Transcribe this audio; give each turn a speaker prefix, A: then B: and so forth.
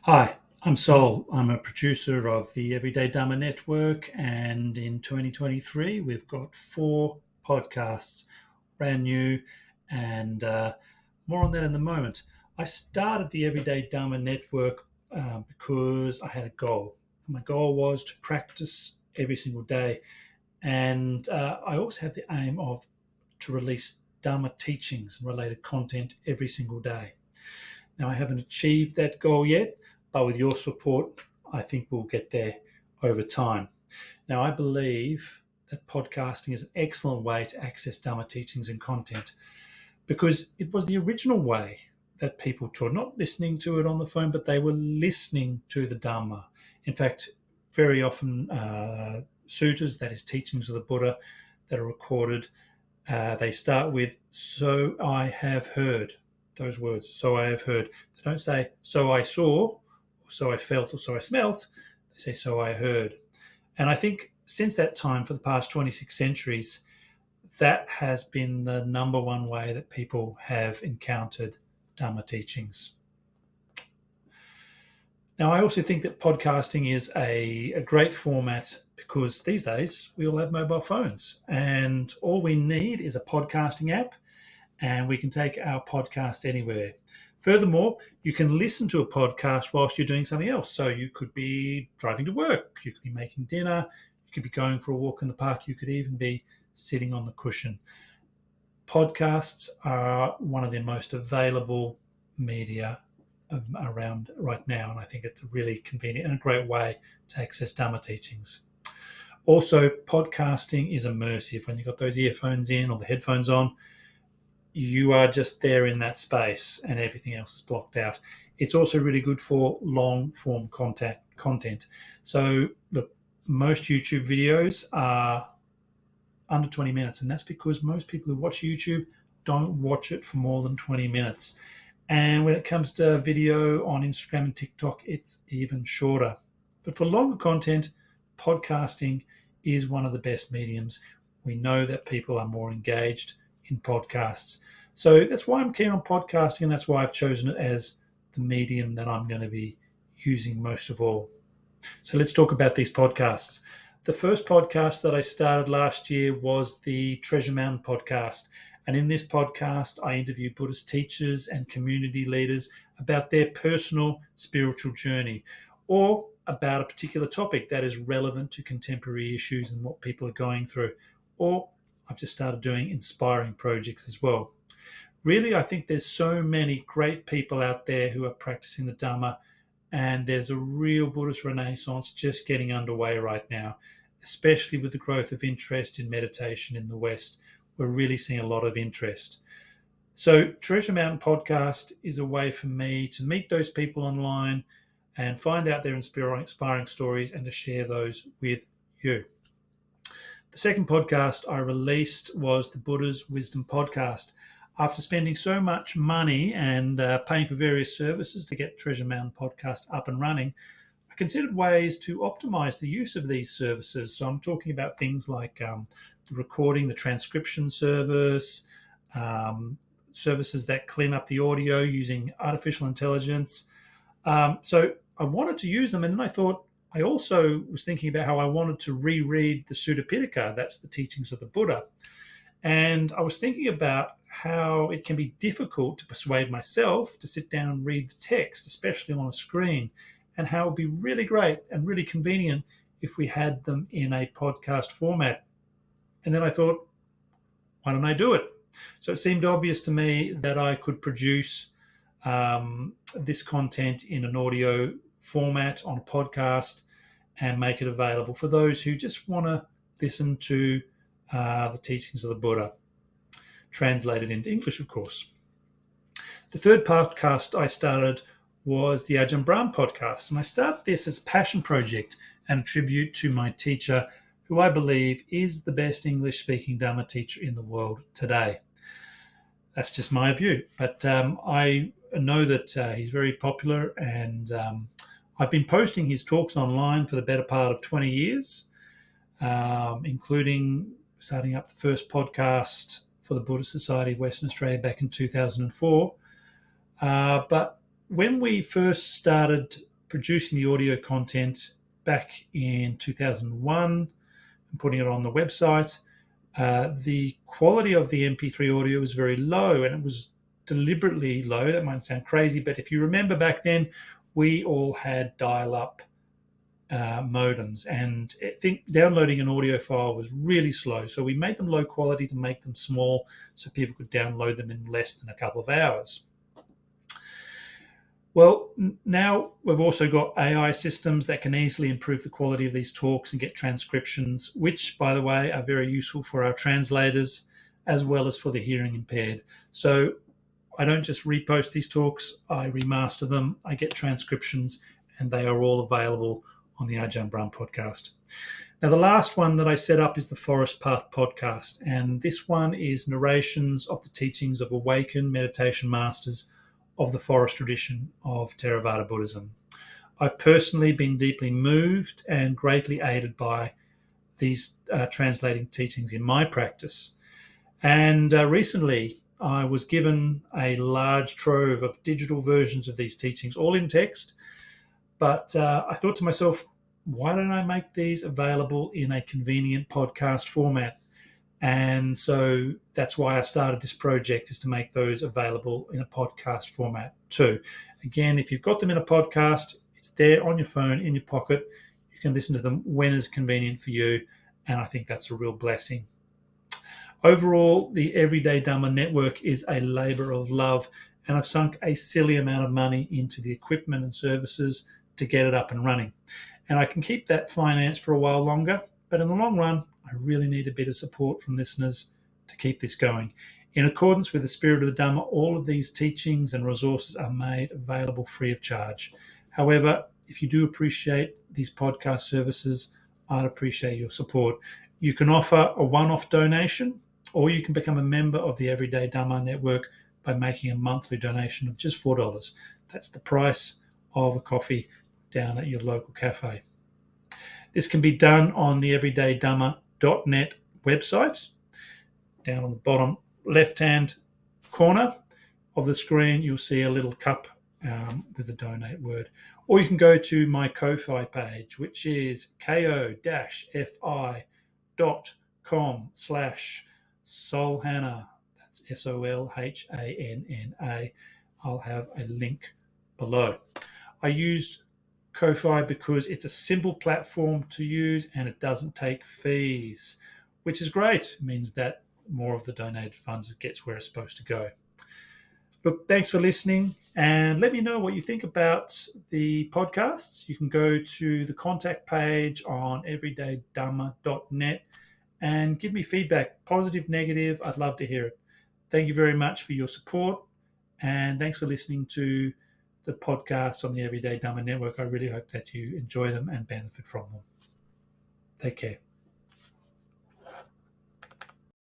A: Hi, I'm Sol. I'm a producer of the Everyday Dhamma Network, and in 2023, we've got 4 podcasts, brand new, and more on that in the moment. I started the Everyday Dhamma Network because I had a goal. My goal was to practice every single day, and I also had the aim of to release Dhamma teachings and related content every single day. Now, I haven't achieved that goal yet, but with your support, I think we'll get there over time. Now, I believe that podcasting is an excellent way to access Dhamma teachings and content because it was the original way that people taught, not listening to it on the phone, but they were listening to the Dhamma. In fact, very often, suttas, that is, teachings of the Buddha that are recorded, they start with, "So I have heard," those words, "so I have heard." They don't say, "so I saw," or "so I felt," or "so I smelt." They say, "so I heard." And I think since that time, for the past 26 centuries, that has been the number one way that people have encountered Dhamma teachings. Now, I also think that podcasting is a great format because these days we all have mobile phones and all we need is a podcasting app and we can take our podcast anywhere. Furthermore, you can listen to a podcast whilst you're doing something else. So you could be driving to work, you could be making dinner, you could be going for a walk in the park, you could even be sitting on the cushion. Podcasts are one of the most available media around right now, and I think it's a really convenient and a great way to access Dhamma teachings. Also, podcasting is immersive. When you've got those earphones in or the headphones on, you are just there in that space and everything else is blocked out. It's also really good for long form content. So, look, most YouTube videos are under 20 minutes, and that's because most people who watch YouTube don't watch it for more than 20 minutes. And when it comes to video on Instagram and TikTok, it's even shorter. But for longer content, podcasting is one of the best mediums. We know that people are more engaged in podcasts. So that's why I'm keen on podcasting, and that's why I've chosen it as the medium that I'm going to be using most of all. So let's talk about these podcasts. The first podcast that I started last year was the Treasure Mountain podcast. And in this podcast, I interview Buddhist teachers and community leaders about their personal spiritual journey or about a particular topic that is relevant to contemporary issues and what people are going through. Or I've just started doing inspiring projects as well. Really, I think there's so many great people out there who are practicing the Dhamma, and there's a real Buddhist renaissance just getting underway right now, especially with the growth of interest in meditation in the West. We're really seeing a lot of interest. So, Treasure Mountain Podcast is a way for me to meet those people online and find out their inspiring stories and to share those with you. The second podcast I released was the Buddha's Wisdom Podcast. After spending so much money and paying for various services to get Treasure Mountain Podcast up and running, I considered ways to optimize the use of these services. So I'm talking about things like the recording, the transcription service, services that clean up the audio using artificial intelligence. So I wanted to use them, and then I thought I also was thinking about how I wanted to reread the Sutta Pitaka, that's the teachings of the Buddha. And I was thinking about how it can be difficult to persuade myself to sit down and read the text, especially on a screen, and how it would be really great and really convenient if we had them in a podcast format. And then I thought, why don't I do it? So it seemed obvious to me that I could produce this content in an audio format on a podcast and make it available for those who just want to listen to the teachings of the Buddha, translated into English, of course. The third podcast I started was the Ajahn Brahm podcast, and I started this as a passion project and a tribute to my teacher, who I believe is the best English-speaking Dhamma teacher in the world today. That's just my view, but I know that he's very popular, and I've been posting his talks online for the better part of 20 years, including starting up the first podcast for the Buddhist Society of Western Australia back in 2004. But when we first started producing the audio content back in 2001 and putting it on the website. The quality of the MP3 audio was very low, and it was deliberately low. That might sound crazy, but if you remember back then, we all had dial-up modems, and I think downloading an audio file was really slow. So we made them low quality to make them small so people could download them in less than a couple of hours. Well, now we've also got AI systems that can easily improve the quality of these talks and get transcriptions, which, by the way, are very useful for our translators as well as for the hearing impaired. So I don't just repost these talks, I remaster them, I get transcriptions, and they are all available on the Ajahn Brahm podcast. Now, the last one that I set up is the Forest Path podcast, and this one is narrations of the teachings of awakened meditation masters of the forest tradition of Theravada Buddhism. I've personally been deeply moved and greatly aided by these translating teachings in my practice. And recently, I was given a large trove of digital versions of these teachings, all in text. But I thought to myself, why don't I make these available in a convenient podcast format? And so that's why I started this project, is to make those available in a podcast format too. Again, if you've got them in a podcast, it's there on your phone, in your pocket. You can listen to them when is convenient for you. And I think that's a real blessing. Overall, the Everyday Dhamma Network is a labour of love, and I've sunk a silly amount of money into the equipment and services to get it up and running. And I can keep that finance for a while longer, but in the long run, I really need a bit of support from listeners to keep this going. In accordance with the spirit of the Dhamma, all of these teachings and resources are made available free of charge. However, if you do appreciate these podcast services, I'd appreciate your support. You can offer a one-off donation, or you can become a member of the Everyday Dhamma Network by making a monthly donation of just $4. That's the price of a coffee down at your local cafe. This can be done on the everydaydhamma.net website. Down on the bottom left-hand corner of the screen, you'll see a little cup with the donate word. Or you can go to my Ko-Fi page, which is ko-fi.com/Solhanna. That's SOLHANNA. I'll have a link below. I used Ko-Fi because it's a simple platform to use and it doesn't take fees, which is great. It means that more of the donated funds gets where it's supposed to go. Look, thanks for listening, and let me know what you think about the podcasts. You can go to the contact page on everydaydhamma.net and give me feedback, positive, negative. I'd love to hear it. Thank you very much for your support, and thanks for listening to the podcasts on the Everyday Dhamma Network. I really hope that you enjoy them and benefit from them. Take care.